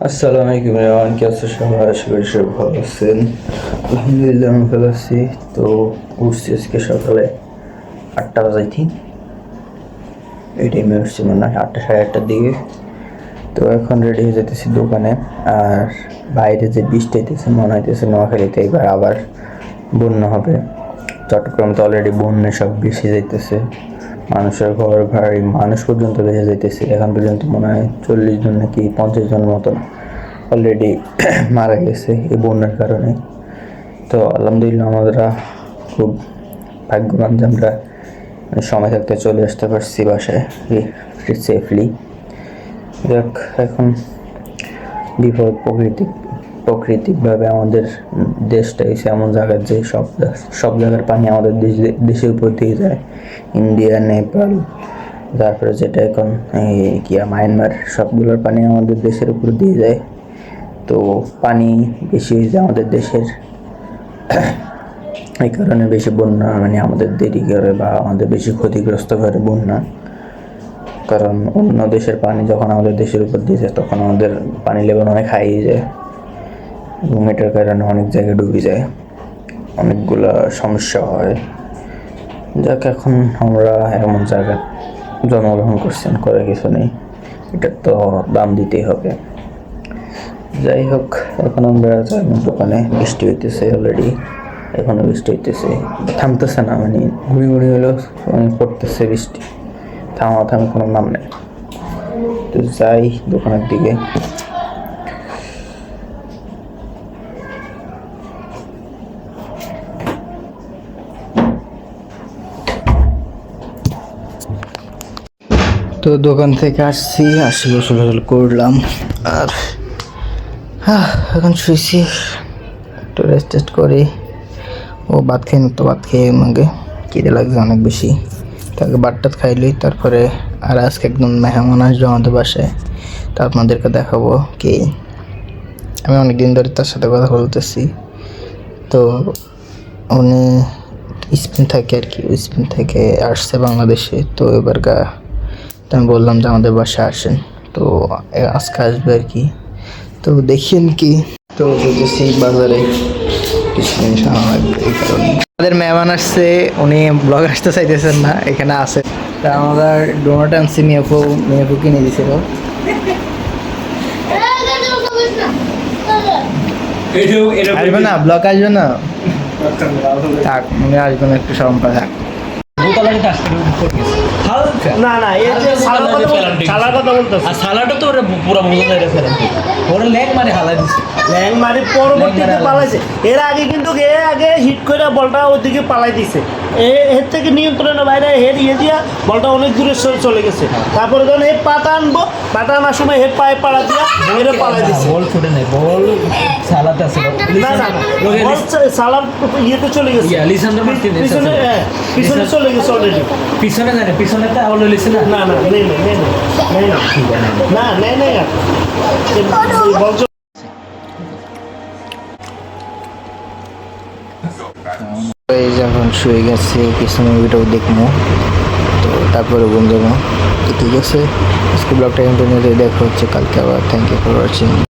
আসসালামু আলাইকুম এভরিওয়ান, কি অবস্থা সবার? আশা করি সবাই ভালো আছেন। আলহামদুলিল্লাহ আমি ভালো আছি। তো উঠছি আজকে সকালে 8টা বাজে, ঠিক এই টাইমে উঠছি, মানে 8টা সাড়ে 8টার দিকে। তো এখন রেডি হয়ে যেতেছি দোকানে। আর বাইরে যে বৃষ্টি হইতেছে, মনে হইতেছে নোয়াখালীতে এবার আবার বন্যা হবে। চট্টগ্রাম তো অলরেডি বন্যায় সব ভেসে যাইতেছে, মানুষের ঘর বাড়ি মানুষ পর্যন্ত ভেসে যাইতেছে। এখন পর্যন্ত মনে হয় 40 জন নাকি 50 জন মতন অলরেডি মারা গেছে এই বন্যার কারণে। তো আলহামদুলিল্লাহ আমরা খুব ভাগ্যবান যে আমরা সময় থাকতে চলে আসতে পারছি বাসায় সেফলি। যাক, এখন বিপদ প্রাকৃতিকভাবে আমাদের দেশটা এসে এমন জায়গায় যে সব জায়গার পানি আমাদের দেশের উপর দিয়ে যায়। ইন্ডিয়া, নেপাল, তারপরে যেটা এখন মায়ানমার, সবগুলোর পানি আমাদের দেশের উপর দিয়ে যায়। তো পানি বেশি হয়ে যায় আমাদের দেশের, এই কারণে বেশি বন্যা মানে আমাদের দেরি করে বা আমাদের বেশি ক্ষতিগ্রস্ত করে বন্যা। কারণ অন্য দেশের পানি যখন আমাদের দেশের উপর দিয়ে যায় তখন আমাদের পানি লেভেল অনেক হাই যায় এবং এটার কারণে অনেক জায়গায় ডুবে যায়, অনেকগুলা সমস্যা হয়। যাক, এখন আমরা এমন জায়গায় জন্মগ্রহণ করছেন, করে কিছু নেই, এটার তো দাম দিতেই হবে। যাই হোক, এখন আমরা দোকানে, বৃষ্টি হইতেছে অলরেডি, এখনো বৃষ্টি হইতেছে, থামতেছে না, মানে ঘুরি ঘুরি হলেও পড়তেছে বৃষ্টি, থামার কোনো নাম নেই। তো যাই দোকানের দিকে। তো দোকান থেকে আসছি, গোসল করলাম আর এখন শুয়েছি, একটু রেস্ট করে ভাত খেয়ে আমাকে খিদে লাগছে অনেক বেশি। তাকে ভাতটা খাইলি, তারপরে আর আজকে একদম মেহমান আসবে আমাদের বাসায়, তা আপনাদেরকে দেখাবো কি। আমি অনেকদিন ধরে তার সাথে কথা বলতেছি। তো উনি স্পেন থাকে আর কি, স্পেন থেকে আসছে বাংলাদেশে। তো এবার আমি বললাম যে আমাদের বাসায় আসেন, তো আজকে আসবে আর কি। তো দেখেন কি, তো বুঝেছি বাজারে কিছু জিনিস আনা লাগবে, এই কারণে আমাদের মেহমান আসছে, উনি ব্লগ আসতে চাইতেছেন না, এখানে আছে। তা আমাদের ডোনাট আনছি, মিয়াপু কিনে দিছিল। আসবে না, ব্লগ আসবে না, থাক, উনি আসবে না, একটু শরম পায়, থাক। না না, এর যে সালাডটা বলতেছে, আর সালাডটা তো ওরা পুরো বোঝা যায় ফেরান্তি, ওরা ল্যাং মারে হালাই দিছে, ল্যাং মারি পরবর্তীতে পালাইছে। এর আগে কিন্তু আগে হিট করে বলটা ওইদিকে পালাই দিছে, এর থেকে নিয়ন্ত্রণের বাইরে হেড দিয়া বলটা অনেক দূরে চলে গেছে। তারপরে যখন হেড পাতা আনার সময় হেড পায়ে পাড়া দিয়া হেডে পালাই দিছে। বল ছুটে নেই, বল সালাদ আছে না না, বল সালাদ ইয়েতে চলে গেছে, পিছনে চলে গেছে অলরেডি। পিছনে জানে, পিছনে তো আউল লিছে না। না না, নেই বল এই যখন শুয়ে গেছে, পিছনে মুভিটাও দেখবো, তো তারপরে বন্ধু। তো ঠিক আছে, আজকে ব্লগটা ইন্টারনেটে দেখা হচ্ছে কালকে আবার। Thank you for watching.